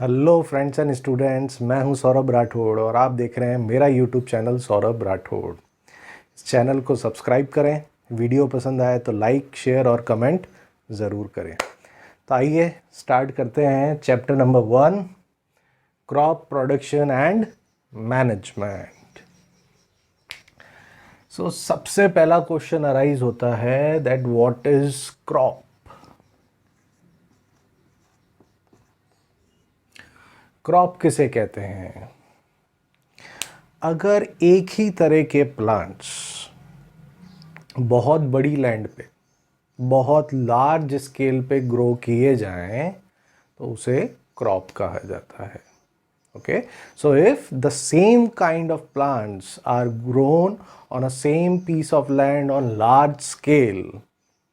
Hello friends and students, मैं हूं सौरभ राठौड़ और आप देख रहे हैं मेरा यूट्यूब चैनल सौरभ राठौड़। इस चैनल को सब्सक्राइब करें। वीडियो पसंद आए तो लाइक, शेयर और कमेंट ज़रूर करें। तो आइए स्टार्ट करते हैं chapter number 1, crop production and management. So सबसे पहला क्वेश्चन अराइज होता है that what is crop. Crop किसे कहते हैं? अगर एक ही तरह के प्लांट्स बहुत बड़ी लैंड पे, बहुत लार्ज स्केल पे ग्रो किए जाएं तो उसे क्रॉप कहा जाता है। Okay, so if the same kind of plants are grown on a same piece of land on large scale,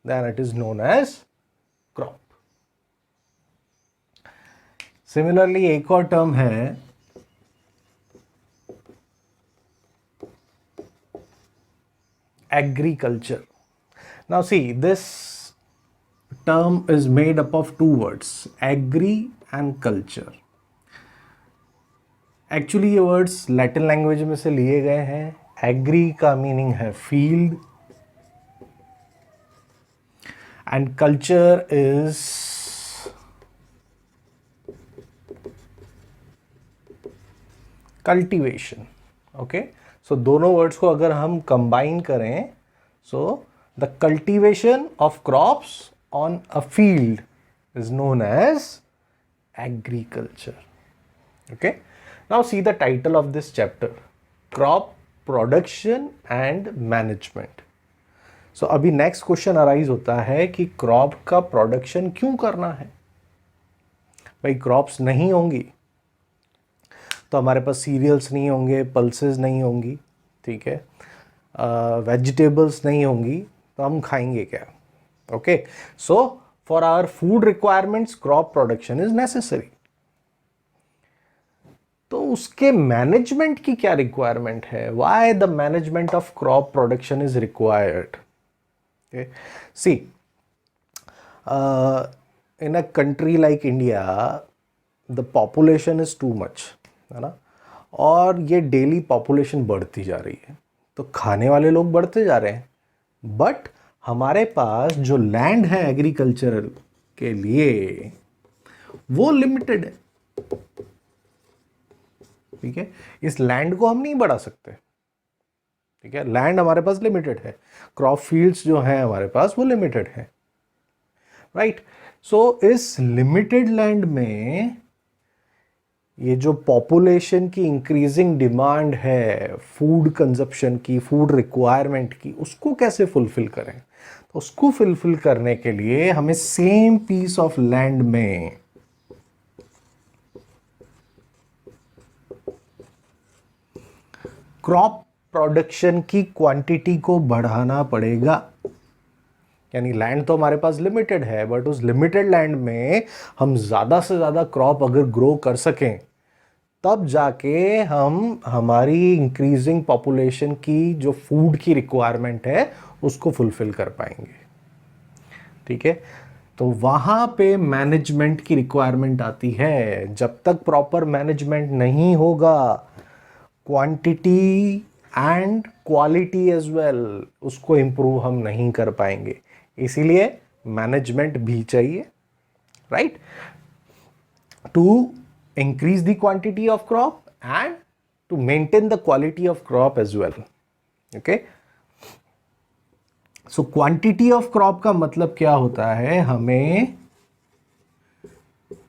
then it is known as crop. Similarly एक और टर्म है agriculture. Now see, this term is made up of two words, agri and culture. Actually ये words Latin language में से लिए गए हैं। Agri का मीनिंग है field and culture is cultivation. Okay, so दोनों वर्ड्स को अगर हम कंबाइन करें, so the cultivation of crops on a field is known as agriculture. Okay, now see the title of this chapter, crop production and management. So अभी next question arise होता है कि crop का production क्यों करना है? भाई crops नहीं होंगी तो हमारे पास cereals नहीं होंगे, pulses नहीं होंगी, ठीक है, vegetables नहीं होंगी तो हम खाएंगे क्या? Okay, so for our food requirements crop production is necessary. तो उसके मैनेजमेंट की क्या रिक्वायरमेंट है? Why the management of crop production is required? See, in a country like India the population is too much, है ना, और ये daily population बढ़ती जा रही है, तो खाने वाले लोग बढ़ते जा रहे हैं, बट हमारे पास जो लैंड है एग्रीकल्चर के लिए वो लिमिटेड है। ठीक है, इस लैंड को हम नहीं बढ़ा सकते। ठीक है, लैंड हमारे पास लिमिटेड है, क्रॉप फील्ड्स जो हैं हमारे पास वो लिमिटेड है, राइट। सो इस लिमिटेड लैंड में ये जो पॉपुलेशन की इंक्रीजिंग डिमांड है फूड कंजप्शन की, फूड रिक्वायरमेंट की, उसको कैसे फुलफिल करें? तो उसको फुलफिल करने के लिए हमें सेम पीस ऑफ लैंड में क्रॉप प्रोडक्शन की क्वांटिटी को बढ़ाना पड़ेगा। यानी लैंड तो हमारे पास लिमिटेड है, बट उस लिमिटेड लैंड में हम ज़्यादा से ज़्यादा क्रॉप अगर ग्रो कर सकें तब जाके हम हमारी इंक्रीजिंग पॉपुलेशन की जो फूड की रिक्वायरमेंट है उसको फुलफिल कर पाएंगे। ठीक है, तो वहाँ पे मैनेजमेंट की रिक्वायरमेंट आती है। जब तक प्रॉपर मैनेजमेंट नहीं होगा, quantity and quality as well, उसको इंप्रूव हम नहीं कर पाएंगे। इसीलिए मैनेजमेंट भी चाहिए, right, to increase the quantity of crop and to maintain the quality of crop as well. Okay, so quantity of crop का मतलब क्या होता है? हमें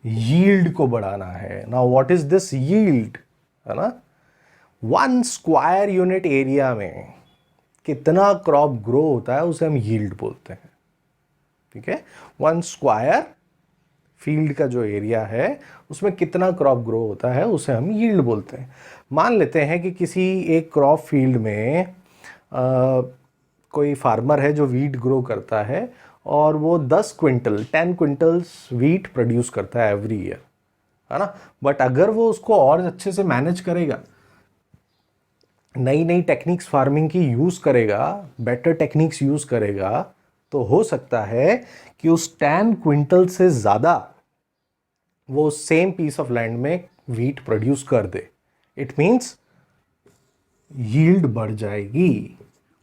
यील्ड को बढ़ाना है। Now what is this yield, है ना, 1 स्क्वायर यूनिट एरिया में कितना क्रॉप ग्रो होता है उसे हम यील्ड बोलते हैं। ठीक है, 1 स्क्वायर फील्ड का जो एरिया है उसमें कितना क्रॉप ग्रो होता है उसे हम यील्ड बोलते हैं। मान लेते हैं कि किसी एक क्रॉप फील्ड में कोई फार्मर है जो वीट ग्रो करता है और वो 10 क्विंटल 10 क्विंटल्स वीट प्रोड्यूस करता है एवरी ईयर, है ना। बट अगर वो उसको और अच्छे से मैनेज करेगा, नई नई टेक्निक्स फार्मिंग की यूज़ करेगा, बेटर टेक्निक्स यूज़ करेगा, तो हो सकता है कि उस 10 क्विंटल से ज़्यादा वो सेम पीस ऑफ लैंड में वीट प्रोड्यूस कर दे, इट मीन्स यील्ड बढ़ जाएगी।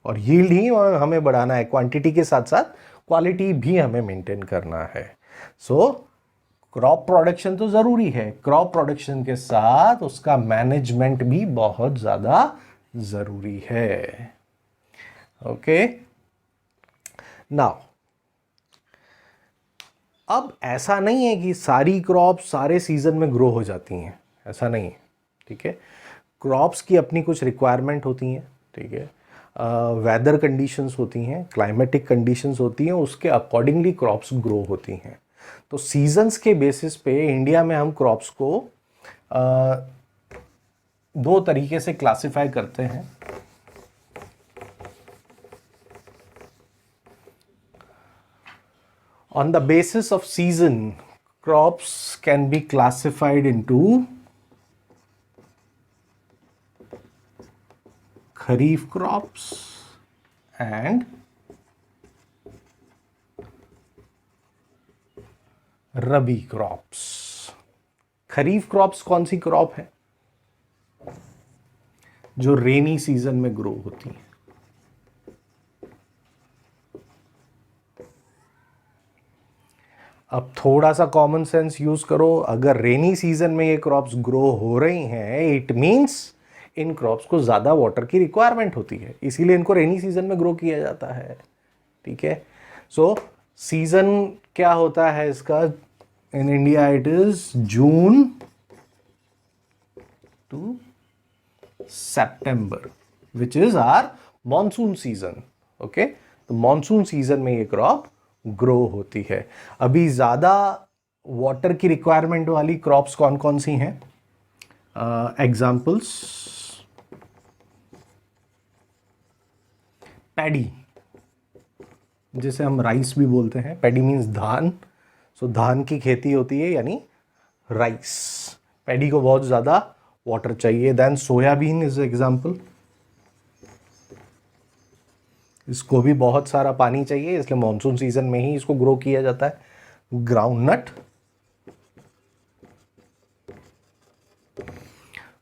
और यील्ड ही हमें बढ़ाना है, क्वांटिटी के साथ साथ क्वालिटी भी हमें मेंटेन करना है। सो क्रॉप प्रोडक्शन तो ज़रूरी है, क्रॉप प्रोडक्शन के साथ उसका मैनेजमेंट भी बहुत ज़्यादा ज़रूरी है। ओके, नाउ अब ऐसा नहीं है कि सारी क्रॉप्स सारे सीजन में ग्रो हो जाती हैं, ऐसा नहीं है, ठीक है। क्रॉप्स की अपनी कुछ रिक्वायरमेंट होती हैं, ठीक है, वेदर कंडीशंस होती हैं, क्लाइमेटिक कंडीशंस होती हैं, उसके अकॉर्डिंगली क्रॉप्स ग्रो होती हैं। तो सीजन्स के बेसिस पे इंडिया में हम क्रॉप्स को दो तरीके से क्लासिफाई करते हैं। On the basis of season, crops can be classified into kharif crops and rabi crops. Kharif crops कौन सी क्रॉप है? जो रेनी सीजन में ग्रो होती है। अब थोड़ा सा कॉमन सेंस यूज करो, अगर रेनी सीजन में ये क्रॉप्स ग्रो हो रही हैं, इट मींस इन क्रॉप्स को ज़्यादा वाटर की रिक्वायरमेंट होती है, इसीलिए इनको रेनी सीजन में ग्रो किया जाता है, ठीक है। सो सीजन क्या होता है इसका? In India it is June to September, which is our monsoon season. Okay, तो मॉनसून सीजन में ये क्रॉप ग्रो होती है। अभी ज़्यादा वाटर की रिक्वायरमेंट वाली क्रॉप्स कौन कौन सी हैं? एग्जाम्पल्स, पैडी, जिसे हम राइस भी बोलते हैं, पैडी मीन्स धान। सो धान की खेती होती है, यानी राइस। पैडी को बहुत ज़्यादा वाटर चाहिए। देन सोयाबीन इज एग्जाम्पल, इसको भी बहुत सारा पानी चाहिए, इसलिए मॉनसून सीजन में ही इसको ग्रो किया जाता है। ग्राउंडनट,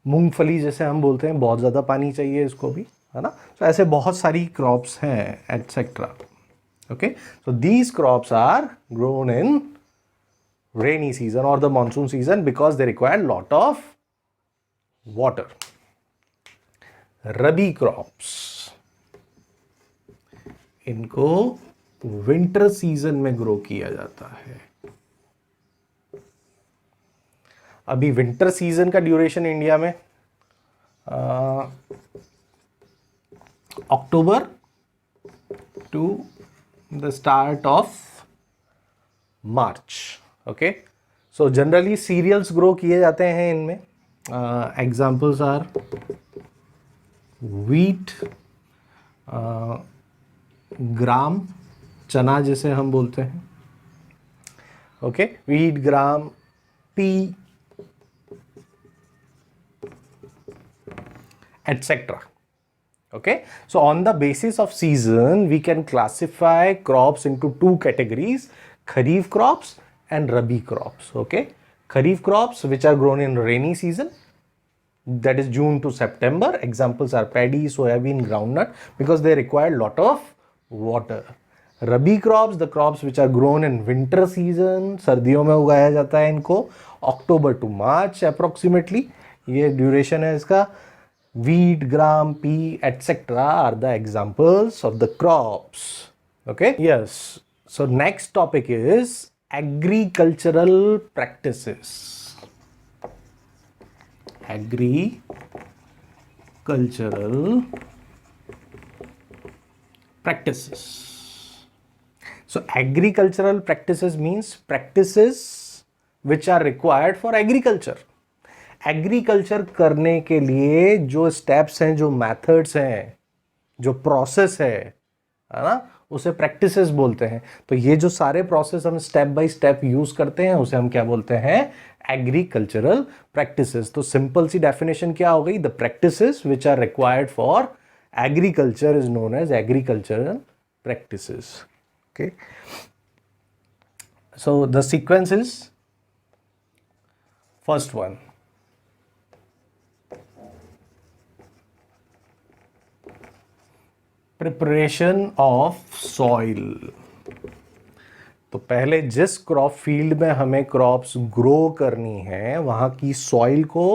मूंगफली जैसे हम बोलते हैं, बहुत ज़्यादा पानी चाहिए इसको भी, है ना। तो ऐसे बहुत सारी क्रॉप्स हैं, etcetera. Okay, so these crops are grown in rainy season और the monsoon season because they require lot of water. Rabi crops, इनको विंटर सीजन में ग्रो किया जाता है। अभी विंटर सीजन का ड्यूरेशन इंडिया में October to the start of March. Okay, so generally cereals grow किए जाते हैं इनमें। एग्जाम्पल्स आर व्हीट, ग्राम, चना जिसे हम बोलते हैं। Okay, wheat, gram, P, etc. Okay, so on the basis of season we can classify crops into two categories: kharif crops and rabi crops. Okay, kharif crops which are grown in rainy season, that is June to September. Examples are paddy, soybean, groundnut, because they require lot of water. Rabi crops, the crops which are grown in winter season, सर्दियों में उगाया जाता है इनको, अक्टूबर to March approximately ये duration है इसका। Wheat, gram, pea, etc. are the examples of the crops. Okay, yes. So next topic is agricultural practices. Agricultural practices. So agricultural practices means practices which are required for agriculture. Agriculture करने के लिए जो steps हैं, जो methods हैं, जो process है ना, उसे प्रैक्टिसेस बोलते हैं। तो ये जो सारे प्रोसेस हम स्टेप बाय स्टेप यूज करते हैं, उसे हम क्या बोलते हैं? Agricultural practices. तो सिंपल सी डेफिनेशन क्या हो गई? The practices which are required for agriculture is known as agricultural practices. Okay, so the sequence is first one, preparation of soil. तो पहले जिस क्रॉप फील्ड में हमें क्रॉप्स ग्रो करनी है वहां की सॉइल को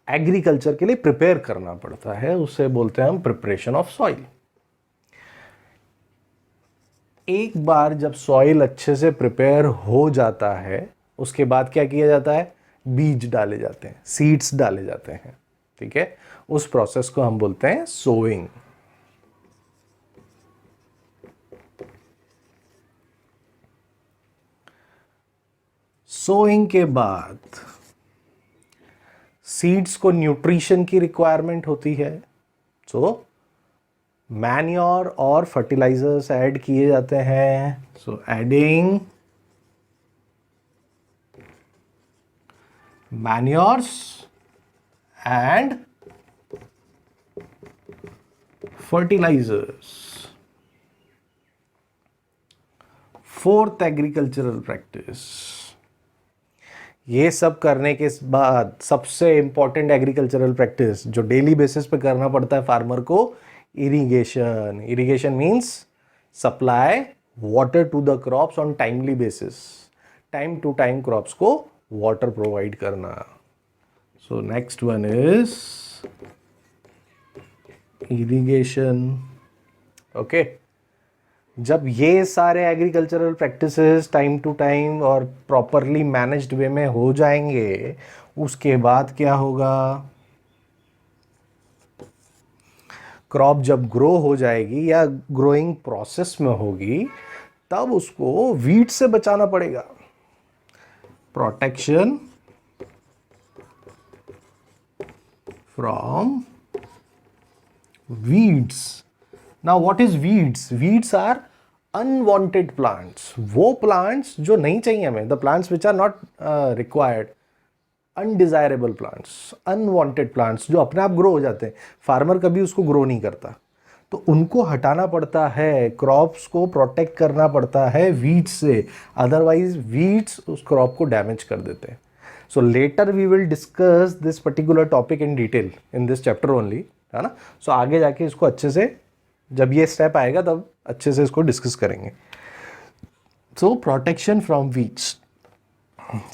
एग्रीकल्चर के लिए प्रिपेयर करना पड़ता है, उसे बोलते हैं हम प्रिपरेशन ऑफ सॉइल। एक बार जब सॉइल अच्छे से प्रिपेयर हो जाता है उसके बाद क्या किया जाता है, बीज डाले जाते हैं, सीड्स डाले जाते हैं, ठीक है। उस प्रोसेस को हम बोलते हैं सोइंग। सोइंग के बाद सीड्स को न्यूट्रिशन की रिक्वायरमेंट होती है, सो मैन्योर और फर्टिलाइजर्स ऐड किए जाते हैं। So adding manures and fertilisers. Fourth agricultural practice, ये सब करने के बाद सबसे इंपॉर्टेंट एग्रीकल्चरल प्रैक्टिस जो डेली बेसिस पे करना पड़ता है फार्मर को, irrigation. Irrigation means supply water to the crops on timely basis, time to time crops को वाटर प्रोवाइड करना। So next one is irrigation. Okay, जब ये सारे agricultural practices time to time और प्रॉपरली मैनेज्ड वे में हो जाएंगे, उसके बाद क्या होगा, क्रॉप जब ग्रो हो जाएगी या ग्रोइंग प्रोसेस में होगी तब उसको वीड से बचाना पड़ेगा। Protection from weeds. Now what is weeds? Weeds are unwanted plants, वो प्लांट्स जो नहीं चाहिए हमें, the plants which are not required, undesirable plants, unwanted plants जो अपने आप ग्रो हो जाते हैं, फार्मर कभी उसको ग्रो नहीं करता, तो उनको हटाना पड़ता है, क्रॉप्स को प्रोटेक्ट करना पड़ता है वीड्स से, अदरवाइज वीड्स उस क्रॉप को डैमेज कर देते हैं। So later we will discuss this particular topic in detail in this chapter only, है ना। सो आगे जाके इसको अच्छे से, जब ये स्टेप आएगा तब अच्छे से इसको डिस्कस करेंगे। So protection from weeds.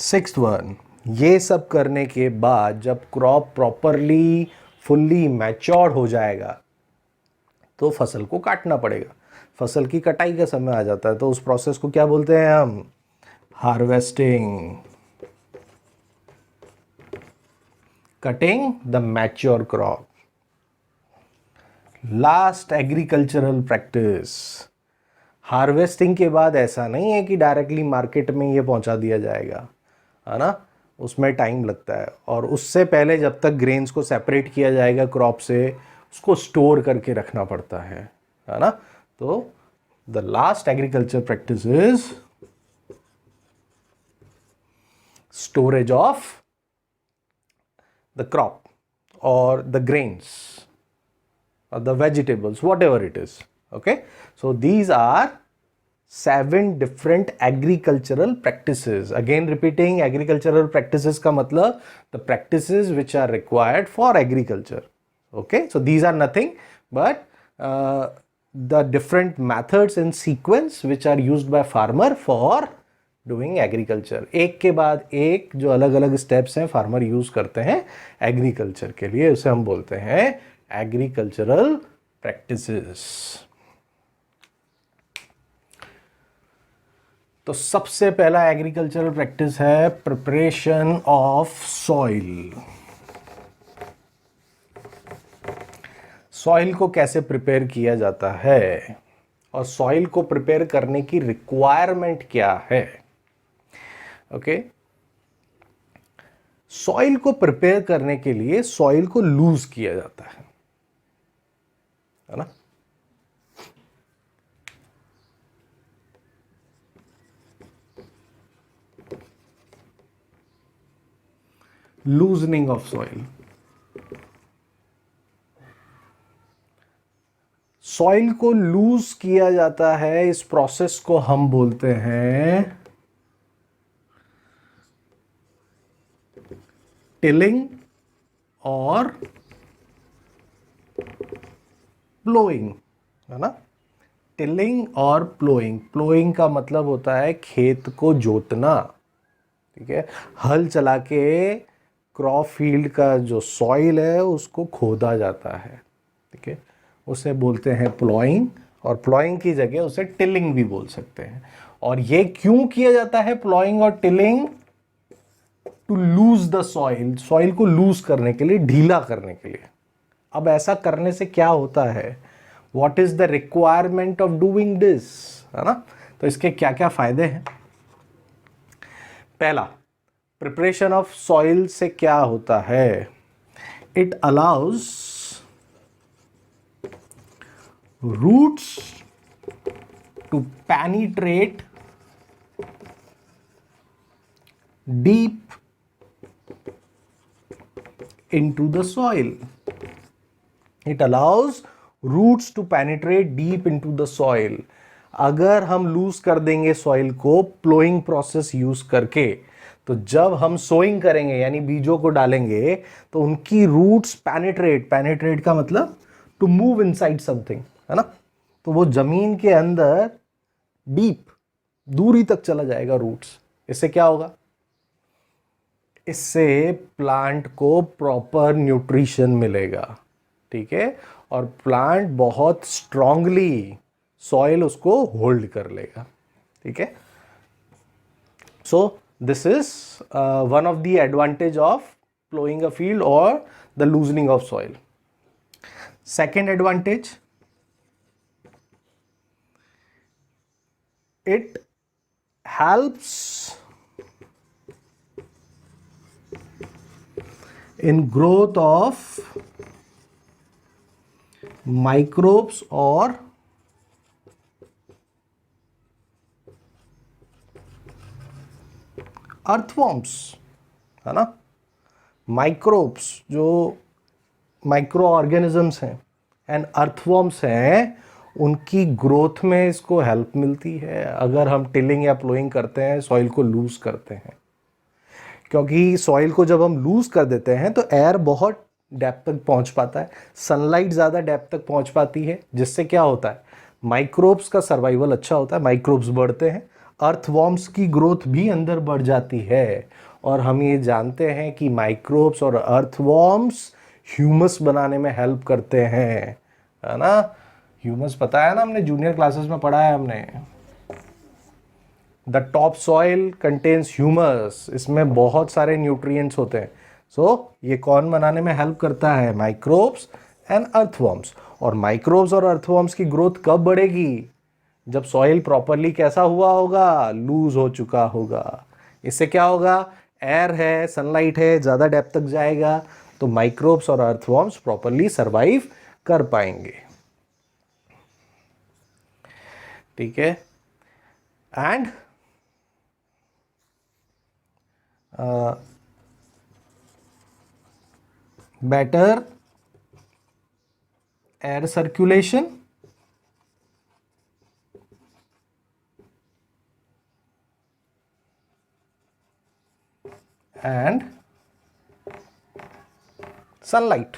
Sixth one, ये सब करने के बाद जब क्रॉप प्रॉपरली फुल्ली मैच्योर हो जाएगा तो फसल को काटना पड़ेगा। फसल की कटाई का समय आ जाता है, तो उस प्रोसेस को क्या बोलते हैं हम, harvesting. Cutting the mature crop. Last agricultural practice, harvesting के बाद ऐसा नहीं है कि डायरेक्टली मार्केट में ये पहुंचा दिया जाएगा, है ना, उसमें टाइम लगता है। और उससे पहले जब तक ग्रेन्स को सेपरेट किया जाएगा क्रॉप से, उसको स्टोर करके रखना पड़ता है ना। तो the last agriculture practice is storage of the crop और the grains or the vegetables, whatever it is. Okay, so these are 7 different agricultural practices. Again repeating, agricultural practices का मतलब the practices which are required for agriculture. Okay, so these are nothing but the different methods in sequence which are used by farmer for doing agriculture. एक के बाद एक जो अलग अलग steps हैं farmer use करते हैं agriculture के लिए, उसे हम बोलते हैं एग्रीकल्चरल प्रैक्टिसेस। तो सबसे पहला एग्रीकल्चरल प्रैक्टिस है प्रिपरेशन ऑफ सॉइल। सॉइल को कैसे प्रिपेयर किया जाता है और सॉइल को प्रिपेयर करने की रिक्वायरमेंट क्या है। ओके, सॉइल को प्रिपेयर करने के लिए सॉइल को लूज किया जाता है ना। लूजनिंग ऑफ सॉइल, सॉइल को लूज किया जाता है, इस प्रोसेस को हम बोलते हैं टिलिंग और प्लोइंग, है ना। टिलिंग और प्लोइंग, प्लोइंग का मतलब होता है खेत को जोतना, ठीक है। हल चला के क्रॉप फील्ड का जो सॉइल है उसको खोदा जाता है, ठीक है, उसे बोलते हैं प्लॉइंग। और प्लॉइंग की जगह उसे टिलिंग भी बोल सकते हैं। और ये क्यों किया जाता है प्लॉइंग और tilling? To loose the soil, soil को लूज करने के लिए, ढीला करने के लिए। अब ऐसा करने से क्या होता है, what is the requirement of doing this, है ना। तो इसके क्या क्या फायदे हैं? पहला, प्रिपरेशन ऑफ सॉइल से क्या होता है, it allows roots to penetrate deep into the soil. It allows roots to penetrate deep into the soil. अगर हम लूज कर देंगे सॉइल को प्लोइंग प्रोसेस यूज करके, तो जब हम सोइंग करेंगे यानी बीजों को डालेंगे, तो उनकी रूट्स पेनिट्रेट, पेनिट्रेट का मतलब टू मूव इनसाइड समथिंग, है ना। तो वो जमीन के अंदर डीप, दूरी तक चला जाएगा रूट्स। इससे क्या होगा, इससे प्लांट को प्रॉपर न्यूट्रिशन मिलेगा, ठीक है, और प्लांट बहुत स्ट्रांगली सॉइल उसको होल्ड कर लेगा, ठीक है। So this is one of the advantage of ploughing a field और the loosening of soil. Second advantage, it helps in growth of microbes और अर्थवॉर्म्स, है ना। माइक्रोब्स जो माइक्रो ऑर्गेनिजम्स हैं एंड अर्थवॉर्म्स हैं, उनकी ग्रोथ में इसको हेल्प मिलती है अगर हम टिलिंग या प्लोइंग करते हैं, सॉइल को लूज करते हैं। क्योंकि सॉइल को जब हम लूज कर देते हैं तो एयर बहुत डेप्थ तक पहुंच पाता है, सनलाइट ज़्यादा डेप्थ तक पहुंच पाती है, जिससे क्या होता है, माइक्रोब्स का सर्वाइवल अच्छा होता है, माइक्रोब्स बढ़ते हैं, अर्थवॉर्म्स की ग्रोथ भी अंदर बढ़ जाती है। और हम ये जानते हैं कि माइक्रोब्स और अर्थवॉर्म्स ह्यूमस बनाने में हेल्प करते हैं, है ना। ह्यूमस पता है ना, हमने जूनियर क्लासेस में पढ़ा है हमने। The top soil contains humus, इसमें बहुत सारे न्यूट्रिएंट्स होते हैं। सो ये कौन बनाने में हेल्प करता है, माइक्रोब्स एंड अर्थवॉर्म्स। और माइक्रोब्स और अर्थवॉर्म्स की ग्रोथ कब बढ़ेगी, जब सॉइल प्रॉपरली कैसा हुआ होगा, लूज हो चुका होगा। इससे क्या होगा, एयर है, सनलाइट है, ज़्यादा डेप्थ तक जाएगा, तो माइक्रोब्स और अर्थवॉर्म्स प्रॉपरली सर्वाइव कर पाएंगे, ठीक है। And better air circulation and sunlight,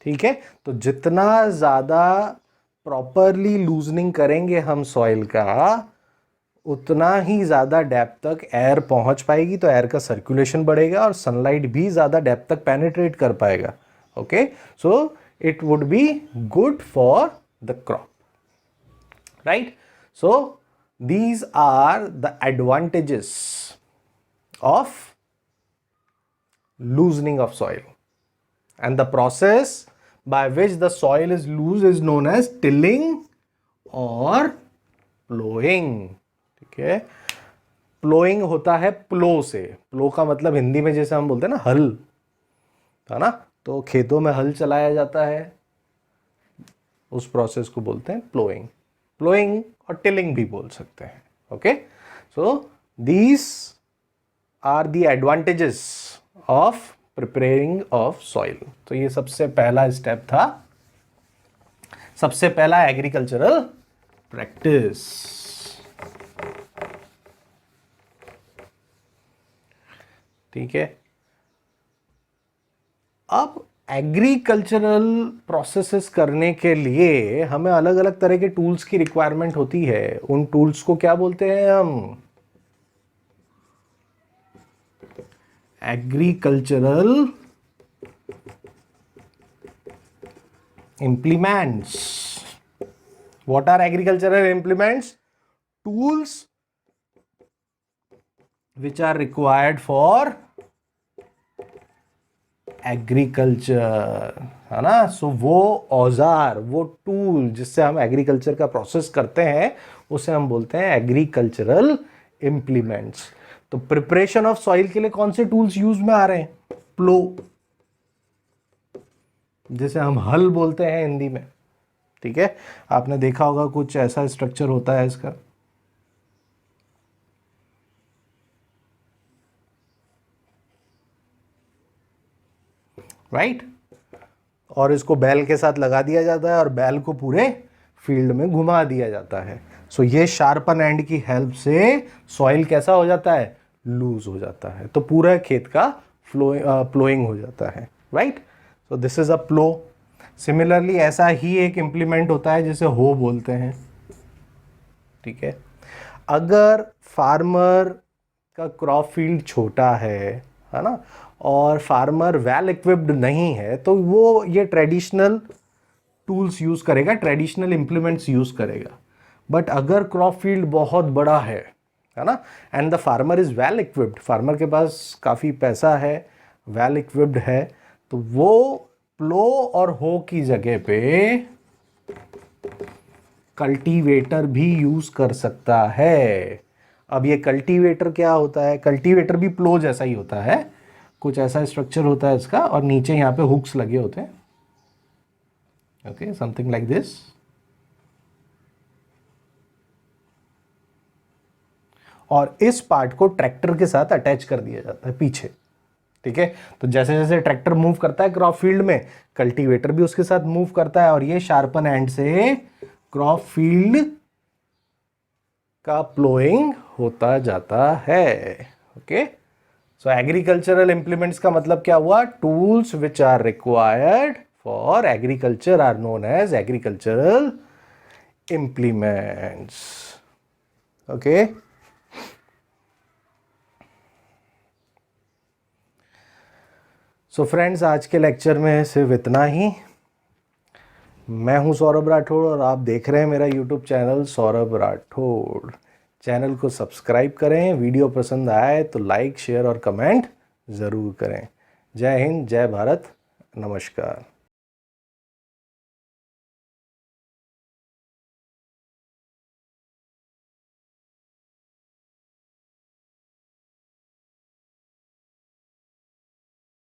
ठीक है। तो जितना ज़्यादा प्रॉपरली लूजनिंग करेंगे हम सॉइल का, उतना ही ज़्यादा डेप्थ तक एयर पहुंच पाएगी, तो एयर का सर्कुलेशन बढ़ेगा और सनलाइट भी ज़्यादा डेप्थ तक पेनिट्रेट कर पाएगा, okay. So it would be good for the crop, right. So these are the advantages of loosening of soil, and the process by which the soil is loose is known as tilling or plowing, ठीक है। Ploughing होता है प्लो से, प्लो का मतलब हिंदी में जैसे हम बोलते हैं ना हल, है ना, तो खेतों में हल चलाया जाता है, उस प्रोसेस को बोलते हैं प्लोइंग। प्लोइंग और टिलिंग भी बोल सकते हैं, okay. So these are the advantages of preparing of soil. तो ये सबसे पहला स्टेप था, सबसे पहला एग्रीकल्चरल प्रैक्टिस। ठीक है। अब एग्रीकल्चरल प्रोसेसेस करने के लिए हमें अलग अलग तरह के टूल्स की रिक्वायरमेंट होती है। उन टूल्स को क्या बोलते हैं हम? Agricultural implements. What are agricultural implements? Tools which are required for agriculture, है ना। सो वो औजार, वो टूल जिससे हम एग्रीकल्चर का प्रोसेस करते हैं उसे हम बोलते हैं एग्रीकल्चरल इंप्लीमेंट्स। तो प्रिपरेशन ऑफ सॉइल के लिए कौन से टूल्स यूज में आ रहे हैं? प्लो, जिसे हम हल बोलते हैं हिंदी में। ठीक है, आपने देखा होगा कुछ ऐसा स्ट्रक्चर होता है इसका। राइट, और इसको बैल के साथ लगा दिया जाता है और बैल को पूरे फील्ड में घुमा दिया जाता है। सो ये शार्पन एंड की हेल्प से सॉइल कैसा हो जाता है? लूज हो जाता है, तो पूरा खेत का प्लोइंग हो जाता है। Right, so this is a plough. Similarly ऐसा ही एक इंप्लीमेंट होता है जिसे हो बोलते हैं। ठीक है, अगर फार्मर का क्रॉप फील्ड छोटा है ना, और फार्मर वेल इक्विप्ड नहीं है, तो वो ये ट्रेडिशनल टूल्स यूज करेगा, ट्रेडिशनल इंप्लीमेंट्स यूज करेगा। बट अगर क्रॉप फील्ड बहुत बड़ा है ना, and the farmer is well equipped, farmer के पास काफ़ी पैसा है, वेल इक्विप्ड है, तो वो प्लो और हो की जगह पे कल्टीवेटर भी यूज कर सकता है। अब ये कल्टीवेटर क्या होता है? कल्टीवेटर भी प्लो जैसा ही होता है, कुछ ऐसा स्ट्रक्चर होता है इसका, और नीचे यहाँ पे हुक्स लगे होते हैं। Okay, something like this. और इस पार्ट को ट्रैक्टर के साथ अटैच कर दिया जाता है पीछे। ठीक है, तो जैसे जैसे ट्रैक्टर मूव करता है क्रॉप फील्ड में, कल्टीवेटर भी उसके साथ मूव करता है, और ये शार्पन एंड से क्रॉप फील्ड का प्लोइंग होता जाता है। ओके, सो एग्रीकल्चरल इंप्लीमेंट्स का मतलब क्या हुआ? Tools which are required for agriculture are known as agricultural implements. Okay, so friends, आज के लेक्चर में सिर्फ इतना ही। मैं हूं सौरभ राठौड़ और आप देख रहे हैं मेरा YouTube channel Saurabh Rathore. Channel को सब्सक्राइब करें, वीडियो पसंद आए तो लाइक, शेयर और कमेंट ज़रूर करें। जय हिंद, जय भारत, नमस्कार।